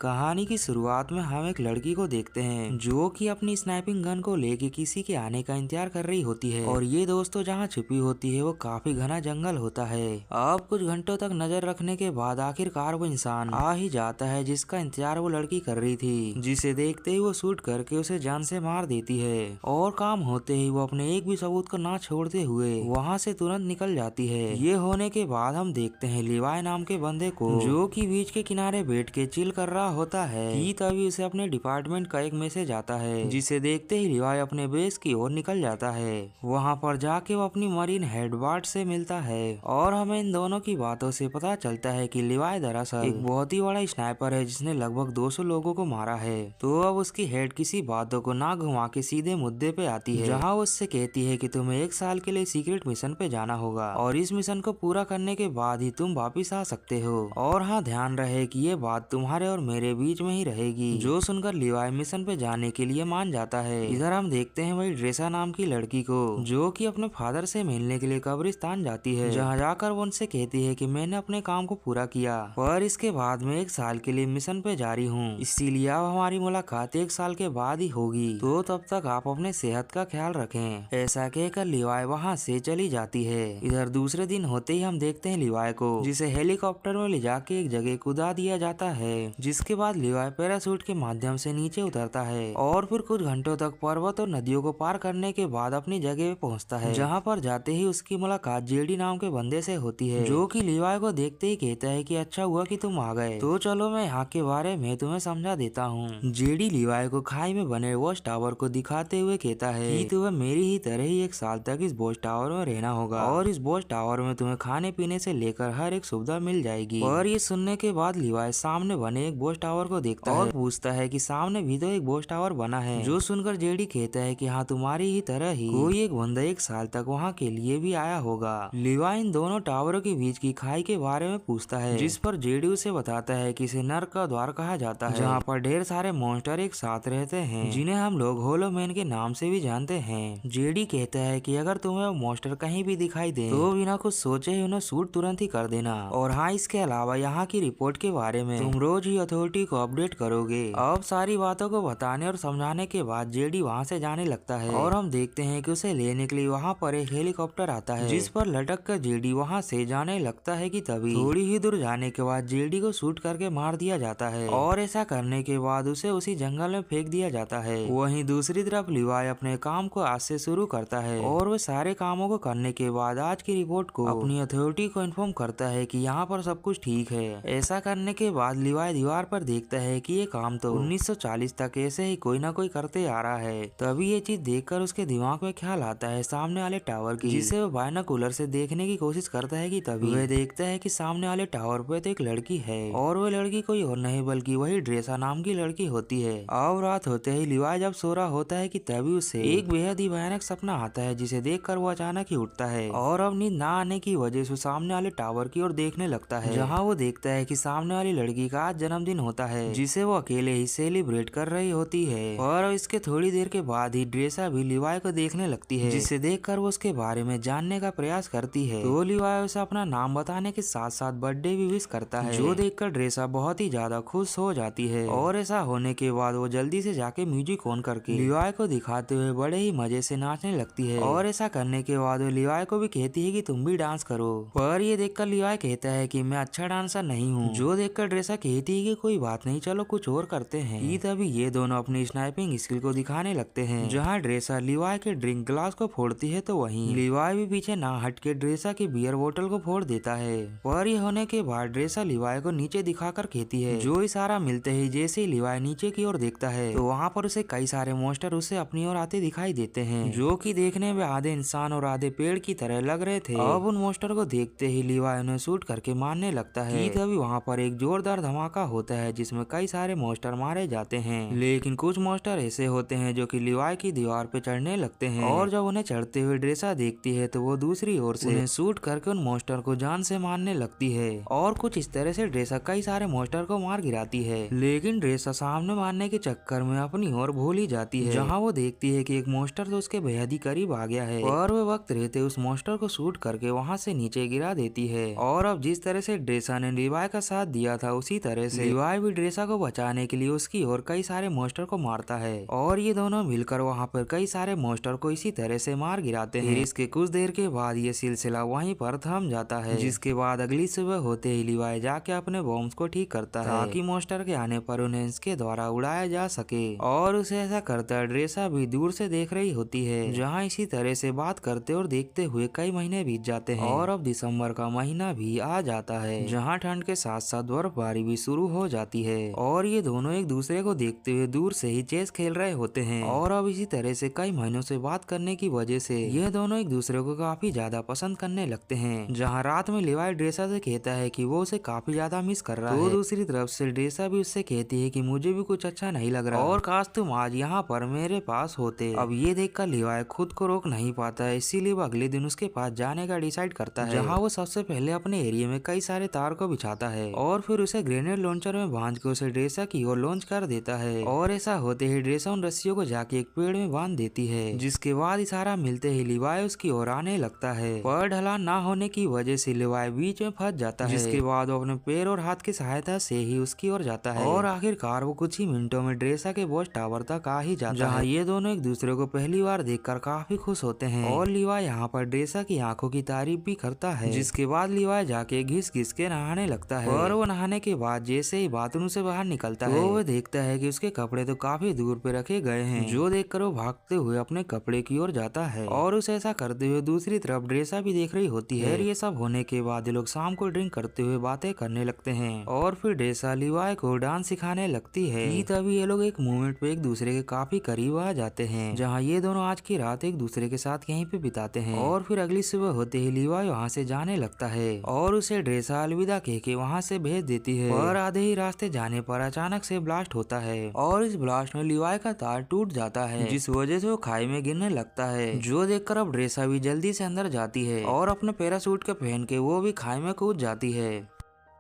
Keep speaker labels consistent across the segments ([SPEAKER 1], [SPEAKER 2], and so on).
[SPEAKER 1] कहानी की शुरुआत में हम एक लड़की को देखते हैं जो कि अपनी स्नाइपिंग गन को लेके किसी के आने का इंतजार कर रही होती है और ये दोस्तों जहाँ छुपी होती है वो काफी घना जंगल होता है। अब कुछ घंटों तक नजर रखने के बाद आखिरकार वो इंसान आ ही जाता है जिसका इंतजार वो लड़की कर रही थी, जिसे देखते ही वो शूट करके उसे जान से मार देती है और काम होते ही वो अपने एक भी सबूत को ना छोड़ते हुए वहाँ से तुरंत निकल जाती है। ये होने के बाद हम देखते हैं लिवाई नाम के बंदे को जो कि बीच के किनारे बैठ के चिल कर रहा होता है कि तभी उसे अपने डिपार्टमेंट का एक मैसेज आता है, जिसे देखते ही लिवाई अपने बेस की ओर निकल जाता है। वहाँ पर जाके वो अपनी मरीन हेडवार्ड से मिलता है और हमें इन दोनों की बातों से पता चलता है कि लिवाई दरअसल एक बहुत ही बड़ा स्नाइपर है जिसने लगभग 200 लोगों को मारा है। तो अब उसकी हेड किसी बातों को ना घुमा के सीधे मुद्दे पे आती है, जहाँ वो उससे कहती है कि तुम्हें 1 साल के लिए सीक्रेट मिशन पे जाना होगा और इस मिशन को पूरा करने के बाद ही तुम वापिस आ सकते हो। और हाँ, ध्यान रहे कि ये बात तुम्हारे और मेरे बीच में ही रहेगी। जो सुनकर लिवाई मिशन पे जाने के लिए मान जाता है। इधर हम देखते हैं वही ड्रेसा नाम की लड़की को जो कि अपने फादर से मिलने के लिए कब्रिस्तान जाती है, जहाँ जाकर वो उनसे कहती है कि मैंने अपने काम को पूरा किया पर इसके बाद में 1 साल के लिए मिशन पे जा रही हूँ, इसीलिए अब हमारी मुलाकात 1 साल के बाद ही होगी, तो तब तक आप अपने सेहत का ख्याल रखें। ऐसा कहकर लिवाई वहाँ से चली जाती है। इधर दूसरे दिन होते ही हम देखते हैं लिवाई को जिसे हेलीकॉप्टर में ले जाके एक जगह कूदा दिया जाता है, जिसके बाद लिवाई पैराशूट के माध्यम से नीचे उतरता है और फिर कुछ घंटों तक पर्वत और नदियों को पार करने के बाद अपनी जगह पे पहुंचता है, जहां पर जाते ही उसकी मुलाकात जेडी नाम के बंदे से होती है, जो कि लिवाई को देखते ही कहता है कि अच्छा हुआ कि तुम आ गए, तो चलो मैं यहाँ के बारे में तुम्हें समझा देता हूँ। जेडी लिवाई को खाई में बने वॉच टावर को दिखाते हुए कहता है कि तुम्हें मेरी ही तरह ही 1 साल तक इस वॉच टावर में रहना होगा और इस वॉच टावर में तुम्हें खाने पीने से लेकर हर एक सुविधा मिल जाएगी। और ये सुनने के बाद लिवाई सामने बने एक वॉच टावर को देखता है और पूछता है कि सामने भी तो एक वॉच टावर बना है, जो सुनकर जेडी कहता है कि हाँ, तुम्हारी ही तरह ही कोई एक बंदा 1 साल तक वहाँ के लिए भी आया होगा। लिवाई इन दोनों टावरों के बीच की खाई के बारे में पूछता है, जिस पर जेडी उसे बताता है कि इसे नर्क का द्वार कहा जाता है, जहाँ पर ढेर सारे मॉन्स्टर एक साथ रहते हैं, जिन्हें हम लोग होलो मैन के नाम से भी जानते हैं। जेडी कहता है कि अगर तुम्हें वो मॉन्स्टर कहीं भी दिखाई दे तो बिना कुछ सोचे ही उन्हें शूट तुरंत ही कर देना। और हाँ, इसके अलावा यहाँ की रिपोर्ट के बारे में तुम रोज ही अथॉरिटी को अपडेट करोगे। अब सारी बातों को बताने और समझाने के बाद जेडी वहाँ से जाने लगता है और हम देखते हैं कि उसे लेने के लिए वहाँ पर एक हेलीकॉप्टर आता है, जिस पर लटक कर जेडी वहाँ से जाने लगता है कि तभी थोड़ी ही दूर जाने के बाद जेडी को शूट करके मार दिया जाता है और ऐसा करने के बाद उसे उसी जंगल में फेंक दिया जाता है। वहीं दूसरी तरफ लिवाई अपने काम को आज से शुरू करता है और वो सारे कामों को करने के बाद आज की रिपोर्ट को अपनी अथॉरिटी को इन्फॉर्म करता है कि यहाँ पर सब कुछ ठीक है। ऐसा करने के बाद लिवाई दीवार पर देखता है कि ये काम तो 1940 तक ऐसे ही कोई ना कोई करते आ रहा है। तभी ये चीज देखकर उसके दिमाग में ख्याल आता है सामने वाले टावर की, जिसे वो बायनोकुलर से देखने की कोशिश करता है कि तभी वह देखता है कि सामने वाले टावर पे तो एक लड़की है और वो लड़की कोई और नहीं बल्कि वही ड्रेसा नाम की लड़की होती है। अब रात होते ही लिवाई जब सो रहा होता है कि तभी उसे एक बेहद ही भयानक सपना आता है, जिसे देखकर वो अचानक ही उठता है और अब नींद ना आने की वजह से सामने वाले टावर की ओर देखने लगता है, जहाँ वो देखता है कि सामने वाली लड़की का आज जन्मदिन होता है, जिसे वो अकेले ही सेलिब्रेट कर रही होती है। और इसके थोड़ी देर के बाद ही ड्रेसा भी लिवाई को देखने लगती है, जिसे देखकर वो उसके बारे में जानने का प्रयास करती है। तो लिवाई उसे अपना नाम बताने के साथ साथ बर्थडे भी विश करता है, जो देखकर ड्रेसा बहुत ही ज्यादा खुश हो जाती है। और ऐसा होने के बाद वो जल्दी से जाके म्यूजिक ऑन करके लिवाई को दिखाते हुए बड़े ही मजे से नाचने लगती है। और ऐसा करने के बाद वो लिवाई को भी कहती है कि तुम भी डांस करो, पर ये देखकर लिवाई कहता है कि मैं अच्छा डांसर नहीं हूँ, जो देखकर ड्रेसा कहती है कि कोई बात नहीं, चलो कुछ और करते हैं। कि तभी ये दोनों अपनी स्नाइपिंग स्किल को दिखाने लगते हैं, जहाँ ड्रेसा लिवाई के ड्रिंक ग्लास को फोड़ती है तो वहीं लिवाई भी पीछे ना हट के ड्रेसा की बियर बोतल को फोड़ देता है। पर ये होने के बाद ड्रेसा लिवाई को नीचे दिखाकर कहती है, जो इशारा मिलते ही जैसे ही लिवाई नीचे की ओर देखता है तो वहाँ पर उसे कई सारे मॉन्स्टर उसे अपनी ओर आते दिखाई देते हैं, जो कि देखने में आधे इंसान और आधे पेड़ की तरह लग रहे थे। अब उन मॉन्स्टर को देखते ही लिवाई उन्हें शूट करके मारने लगता है। कि तभी वहाँ पर एक जोरदार धमाका होता है, जिसमें कई सारे मॉन्स्टर मारे जाते हैं, लेकिन कुछ मॉन्स्टर ऐसे होते हैं जो कि लिवाई की दीवार पे चढ़ने लगते हैं और जब उन्हें चढ़ते हुए ड्रेसा देखती है तो वो दूसरी ओर से उन्हें शूट करके उन मॉन्स्टर को जान से मारने लगती है। और कुछ इस तरह से ड्रेसा कई सारे मॉन्स्टर को मार गिराती है, लेकिन ड्रेसा सामने मारने के चक्कर में अपनी ओर भूल ही जाती है, जहाँ वो देखती है कि एक मॉन्स्टर तो उसके बेहद ही करीब आ गया है और वो वक्त रहते उस मॉन्स्टर को शूट करके वहाँ से नीचे गिरा देती है। और अब जिस तरह से ड्रेसा ने लिवाई का साथ दिया था, उसी तरह से लिवाई लिवाई भी ड्रेसा को बचाने के लिए उसकी और कई सारे मॉन्स्टर को मारता है और ये दोनों मिलकर वहाँ पर कई सारे मॉन्स्टर को इसी तरह से मार गिराते हैं। इसके कुछ देर के बाद ये सिलसिला वहीं पर थम जाता है, जिसके बाद अगली सुबह होते ही लिवाई जाके अपने बॉम्ब्स को ठीक करता है ताकि मॉन्स्टर के आने पर उन्हें इसके द्वारा उड़ाया जा सके। और उसे ऐसा करता ड्रेसा भी दूर से देख रही होती है। जहाँ इसी तरह से बात करते और देखते हुए कई महीने बीत जाते हैं और अब दिसंबर का महीना भी आ जाता है, जहाँ ठंड के साथ साथ बर्फबारी भी शुरू हो जाती है और ये दोनों एक दूसरे को देखते हुए दूर से ही चेस खेल रहे होते हैं। और अब इसी तरह से कई महीनों से बात करने की वजह से ये दोनों एक दूसरे को काफी ज्यादा पसंद करने लगते हैं। जहाँ रात में लिवाई ड्रेसा से कहता है कि वो उसे काफी ज्यादा मिस कर रहा है, तो दूसरी तरफ से ड्रेसा भी उससे कहती है कि मुझे भी कुछ अच्छा नहीं लग रहा और काश तुम आज यहाँ पर मेरे पास होते। अब ये देखकर लिवाई खुद को रोक नहीं पाता है, इसीलिए वो अगले दिन उसके पास जाने का डिसाइड करता है, जहाँ वो सबसे पहले अपने एरिया में कई सारे तार को बिछाता है और फिर उसे ग्रेनेड लॉन्चर में बांध के उसे ड्रेसा की ओर लॉन्च कर देता है। और ऐसा होते ही ड्रेसा उन रस्सियों को जाके एक पेड़ में बांध देती है, जिसके बाद इशारा मिलते ही लिवाई उसकी ओर आने लगता है, पर ढलान ना होने की वजह से लिवाई बीच में फंस जाता है, जिसके बाद वो अपने पैर और हाथ की सहायता से ही उसकी ओर जाता है और आखिरकार वो कुछ ही मिनटों में ड्रेसा के वॉच टावर तक आ ही जाता है, जहाँ ये दोनों एक दूसरे को पहली बार देखकर काफी खुश होते हैं। और लिवाई यहाँ पर ड्रेसा की आंखों की तारीफ भी करता है, जिसके बाद लिवाई जाके घिस घिस के नहाने लगता है और वो नहाने के बाद जैसे ही बाथरूम से बाहर निकलता है, वो देखता है कि उसके कपड़े तो काफी दूर पे रखे गए हैं, जो देखकर वो भागते हुए अपने कपड़े की ओर जाता है और उसे ऐसा करते हुए दूसरी तरफ ड्रेसा भी देख रही होती है। ये सब होने के बाद लोग शाम को ड्रिंक करते हुए बातें करने लगते हैं और फिर ड्रेसा लिवाई को डांस सिखाने लगती है। तभी ये लोग एक मोमेंट पे एक दूसरे के काफी करीब आ जाते हैं, जहाँ ये दोनों आज की रात एक दूसरे के साथ यहीं पे बिताते हैं। और फिर अगली सुबह होते ही लिवाई वहाँ से जाने लगता है और उसे ड्रेसा अलविदा कह के वहाँ से भेज देती है। और आधे ही रास्ते जाने पर अचानक से ब्लास्ट होता है और इस ब्लास्ट में लिवाई का तार टूट जाता है, जिस वजह से वो खाई में गिरने लगता है, जो देखकर अब ड्रेसा भी जल्दी से अंदर जाती है और अपने पैरासूट के पहन के वो भी खाई में कूद जाती है।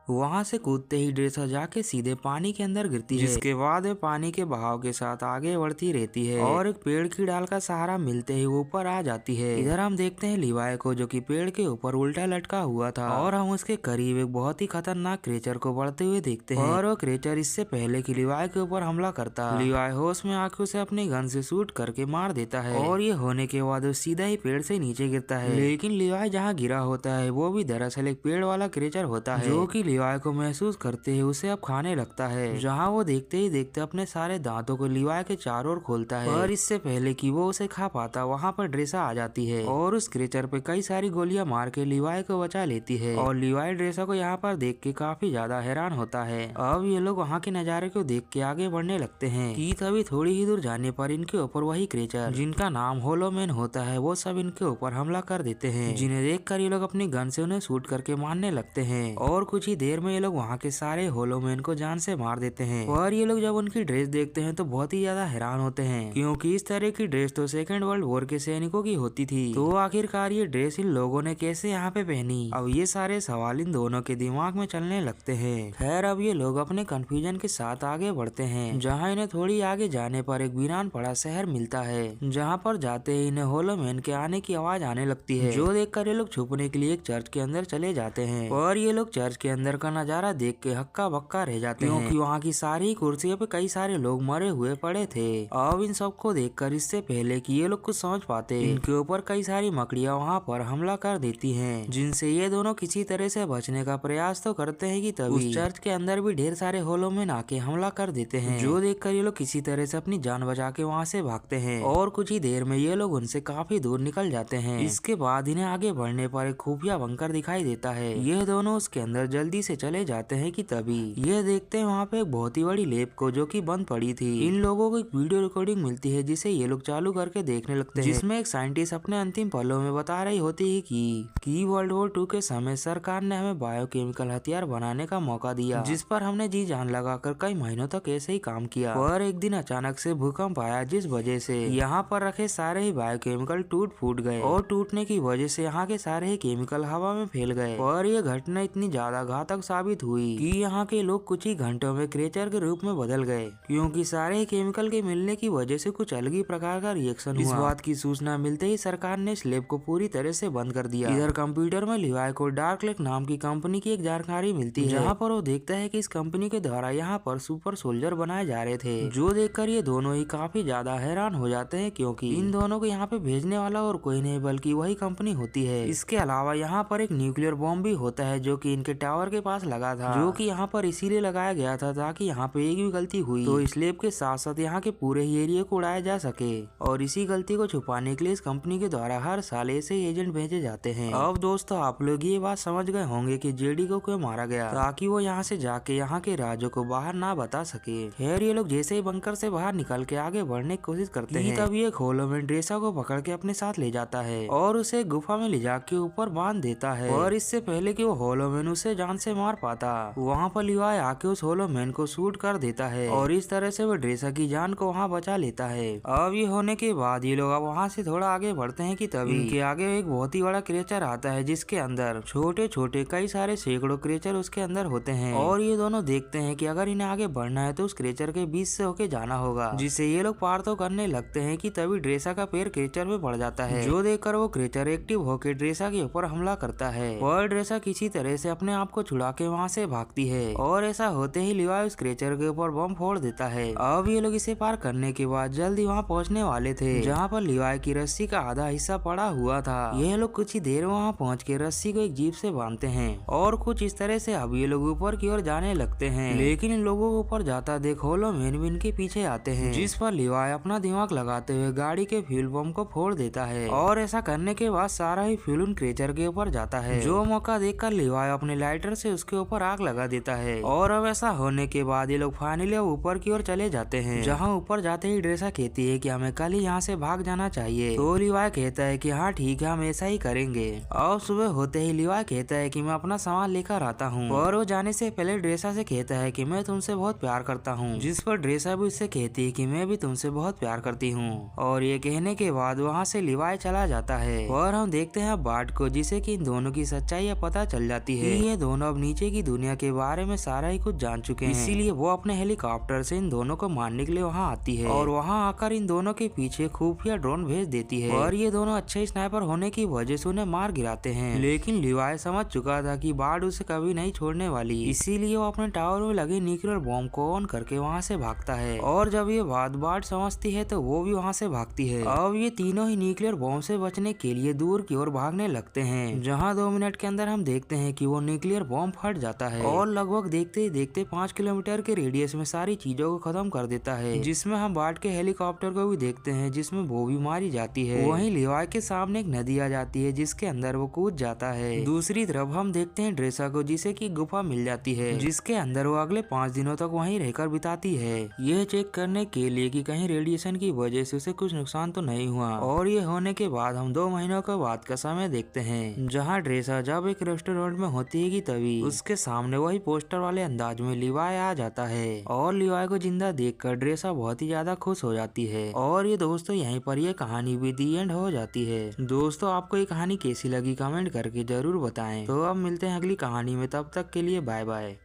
[SPEAKER 1] वहाँ से कूदते ही ड्रेसा जाके सीधे पानी के अंदर गिरती है, जिसके बाद वे पानी के बहाव के साथ आगे बढ़ती रहती है और एक पेड़ की डाल का सहारा मिलते ही ऊपर आ जाती है। इधर हम देखते हैं लिवाई को, जो कि पेड़ के ऊपर उल्टा लटका हुआ था और हम उसके करीब एक बहुत ही खतरनाक क्रिएचर को बढ़ते हुए देखते हैं। और वो क्रिएचर इससे पहले कि लिवाई के ऊपर हमला करता, लिवाई होश में आके उसे अपनी गन से शूट करके मार देता है और ये होने के बाद वो सीधा ही पेड़ से नीचे गिरता है। लेकिन लिवाई जहाँ गिरा होता है वो भी दरअसल एक पेड़ वाला क्रिएचर होता है, जो की लिवाई को महसूस करते ही उसे अब खाने लगता है, जहाँ वो देखते ही देखते अपने सारे दांतों को लिवाई के चारों ओर खोलता है। और इससे पहले कि वो उसे खा पाता, वहाँ पर ड्रेसा आ जाती है और उस क्रिएचर पे कई सारी गोलियां मार के लिवाई को बचा लेती है। और लिवाई ड्रेसा को यहाँ पर देख के काफी ज्यादा हैरान होता है। अब ये लोग वहाँ के नजारे को देख के आगे बढ़ने लगते हैं कि तभी थोड़ी ही दूर जाने पर इनके ऊपर वही क्रिएचर, जिनका नाम होलोमैन होता है, वो सब इनके ऊपर हमला कर देते हैं, जिन्हें देखकर ये लोग अपनी गन से उन्हें शूट करके मारने लगते हैं। और कुछ ही देर में ये लोग वहाँ के सारे होलोमैन को जान से मार देते हैं। और ये लोग जब उनकी ड्रेस देखते हैं तो बहुत ही ज्यादा हैरान होते हैं, क्योंकि इस तरह की ड्रेस तो सेकेंड वर्ल्ड वॉर के सैनिकों की होती थी, तो आखिरकार ये ड्रेस इन लोगों ने कैसे यहाँ पे पहनी। अब ये सारे सवाल इन दोनों के दिमाग में चलने लगते हैं। खैर अब ये लोग अपने कंफ्यूजन के साथ आगे बढ़ते हैं, जहाँ इन्हें थोड़ी आगे जाने पर एक वीरान पड़ा शहर मिलता है, जहाँ पर जाते ही इन्हें होलोमैन के आने की आवाज आने लगती है, जो देखकर ये लोग छुपने के लिए एक चर्च के अंदर चले जाते हैं। और ये लोग चर्च के अंदर का नजारा देख के हक्का बक्का रह जाते हैं, क्योंकि वहाँ की सारी कुर्सियों पे कई सारे लोग मरे हुए पड़े थे। अब इन सबको देखकर इससे पहले कि ये लोग कुछ समझ पाते, इनके ऊपर कई सारी मकड़ियाँ वहाँ पर हमला कर देती हैं, जिनसे ये दोनों किसी तरह से बचने का प्रयास तो करते हैं कि तभी उस चर्च के अंदर भी ढेर सारे होलोमैन आके हमला कर देते हैं, जो देखकर ये लोग किसी तरह से अपनी जान बचा के वहाँ से भागते हैं। और कुछ ही देर में ये लोग उनसे काफी दूर निकल जाते हैं। इसके बाद इन्हें आगे बढ़ने पर एक खुफिया बंकर दिखाई देता है। ये दोनों उसके अंदर जल्दी से चले जाते हैं कि तभी ये देखते हैं वहाँ पे एक बहुत ही बड़ी लैब को, जो कि बंद पड़ी थी। इन लोगों को एक वीडियो रिकॉर्डिंग मिलती है, जिसे ये लोग चालू करके देखने लगते हैं, जिसमें एक साइंटिस्ट अपने अंतिम पलों में बता रही होती है कि वर्ल्ड वॉर 2 के समय सरकार ने हमें बायोकेमिकल हथियार बनाने का मौका दिया, जिस पर हमने जी जान लगाकर कई महीनों तक ऐसे ही काम किया। और एक दिन अचानक से भूकंप आया, जिस वजह से यहाँ पर रखे सारे ही बायोकेमिकल टूट फूट गए और टूटने की वजह से यहाँ के सारे ही केमिकल हवा में फैल गए। और ये घटना इतनी ज्यादा घातक घातक साबित हुई कि यहाँ के लोग कुछ ही घंटों में क्रेचर के रूप में बदल गए, क्योंकि सारे केमिकल के मिलने की वजह से कुछ अलग ही प्रकार का रिएक्शन हुआ। इस बात की सूचना मिलते ही सरकार ने इस लैब को पूरी तरह से बंद कर दिया। इधर कंप्यूटर में लिवाई को डार्क लेक नाम की कंपनी की एक जानकारी मिलती है, जहाँ पर वो देखता है कि इस कंपनी के द्वारा यहाँ पर सुपर सोल्जर बनाए जा रहे थे, जो देखकर ये दोनों ही काफी ज्यादा हैरान हो जाते हैं, क्योंकि इन दोनों को यहाँ पे भेजने वाला और कोई नहीं बल्कि वही कंपनी होती है। इसके अलावा यहाँ पर एक न्यूक्लियर बॉम्ब भी होता है, जो कि इनके टावर के पास लगा था, जो कि यहाँ पर इसीलिए लगाया गया था ताकि यहाँ पे एक भी गलती हुई तो इस लैब के साथ साथ यहाँ के पूरे ही एरिया को उड़ाया जा सके। और इसी गलती को छुपाने के लिए इस कंपनी के द्वारा हर साल ऐसे एजेंट भेजे जाते हैं। अब दोस्तों आप लोग ये बात समझ गए होंगे कि जेडी को क्यों मारा गया, ताकि वो यहाँ से जाके यहाँ के राजों को बाहर ना बता सके। खैर ये लोग जैसे ही बंकर से बाहर निकल के आगे बढ़ने की कोशिश करते हैं, तब ये होलोमैन ड्रेसा को पकड़ के अपने साथ ले जाता है और उसे गुफा में ले जाके ऊपर बांध देता है। और इससे पहले कि वो होलोमैन उसे जान से मार पाता, वहाँ पर लिवाई आके उस होलोमैन को शूट कर देता है और इस तरह से वो ड्रेसा की जान को वहाँ बचा लेता है। अब ये होने के बाद ये लोग अब वहाँ से थोड़ा आगे बढ़ते हैं कि तभी इनके आगे एक बहुत ही बड़ा क्रिएचर आता है, जिसके अंदर छोटे छोटे कई सारे सैकड़ों क्रिएचर उसके अंदर होते हैं। और ये दोनों देखते हैं कि अगर इन्हें आगे बढ़ना है तो उस क्रिएचर के बीच से होके जाना होगा, जिससे ये लोग पार तो करने लगते हैं कि तभी ड्रेसा का पैर क्रिएचर में पड़ जाता है, जो देखकर वो क्रिएचर एक्टिव होकर ड्रेसा के ऊपर हमला करता है। और ड्रेसा किसी तरह से अपने आप को छुड़ा के वहाँ से भागती है और ऐसा होते ही लिवाई उस क्रिएचर के ऊपर बम फोड़ देता है। अब ये लोग इसे पार करने के बाद जल्दी वहाँ पहुँचने वाले थे, जहाँ पर लिवाई की रस्सी का आधा हिस्सा पड़ा हुआ था। यह लोग कुछ ही देर वहाँ पहुँच के रस्सी को एक जीप से बांधते हैं और कुछ इस तरह से अब ये लोग ऊपर की ओर जाने लगते हैं। लेकिन इन लोगों को ऊपर जाता देख होलोमैन भी इनके पीछे आते हैं, जिस पर लिवाई अपना दिमाग लगाते हुए गाड़ी के फ्यूल बम को फोड़ देता है। और ऐसा करने के बाद सारा ही फ्यूल उन क्रिएचर के ऊपर जाता है, जो मौका देखकर लिवाई अपने लाइटर से उसके ऊपर आग लगा देता है। और अब ऐसा होने के बाद ये लोग फाइनली ऊपर की ओर चले जाते हैं, जहाँ ऊपर जाते ही ड्रेसा कहती है कि हमें कल ही यहाँ से भाग जाना चाहिए। तो लिवाई कहता है कि हाँ ठीक है, हम ऐसा ही करेंगे। और सुबह होते ही लिवाई कहता है कि मैं अपना सामान लेकर आता हूँ, और वो जाने से पहले ड्रेसा से कहता है कि मैं तुमसे बहुत प्यार करता हूँ, जिस पर ड्रेसा भी उससे कहती है कि मैं भी तुमसे बहुत प्यार करती हूँ। और ये कहने के बाद वहाँ से लिवाई चला जाता है और हम देखते हैं बार्ट को, जिसे कि इन दोनों की सच्चाई पता चल जाती है कि ये दोनों अब नीचे की दुनिया के बारे में सारा ही कुछ जान चुके हैं। इसीलिए वो अपने हेलीकॉप्टर से इन दोनों को मारने के लिए वहाँ आती है और वहाँ आकर इन दोनों के पीछे खुफिया ड्रोन भेज देती है। और ये दोनों अच्छे स्नाइपर होने की वजह से उन्हें मार गिराते हैं। लेकिन लिवाई समझ चुका था कि बार्ट उसे कभी नहीं छोड़ने वाली, इसीलिए वो अपने टावर में लगे न्यूक्लियर बॉम्ब को ऑन करके वहाँ से भागता है। और जब ये बात बार्ट समझती है तो वो भी वहाँ से भागती है। अब ये तीनों ही न्यूक्लियर बॉम्ब से बचने के लिए दूर की ओर भागने लगते हैं, जहाँ 2 मिनट के अंदर हम देखते हैं कि वो न्यूक्लियर बॉम्ब फट जाता है और लगभग देखते ही देखते 5 किलोमीटर के रेडियस में सारी चीजों को खत्म कर देता है। जिसमें हम बार्ट के हेलीकॉप्टर को भी देखते हैं, जिसमें वो भी मारी जाती है। वहीं लिवाई के सामने एक नदी आ जाती है, जिसके अंदर वो कूद जाता है। दूसरी तरफ हम देखते हैं ड्रेसा को, जिसे की गुफा मिल जाती है, जिसके अंदर वो अगले 5 दिनों तक वहीं रहकर बिताती है, यह चेक करने के लिए कि कहीं रेडिएशन की वजह से उसे कुछ नुकसान तो नहीं हुआ। और ये होने के बाद हम 2 महीनों के बाद का समय देखते हैं, जहाँ ड्रेसा जब एक रेस्टोरेंट में होती है कि तभी उसके सामने वही पोस्टर वाले अंदाज में लिवाई आ जाता है। और लिवाई को जिंदा देखकर ड्रेसा बहुत ही ज्यादा खुश हो जाती है। और ये दोस्तों यहीं पर ये कहानी भी दी एंड हो जाती है। दोस्तों आपको ये कहानी कैसी लगी कमेंट करके जरूर बताएं। तो अब मिलते हैं अगली कहानी में, तब तक के लिए बाय बाय।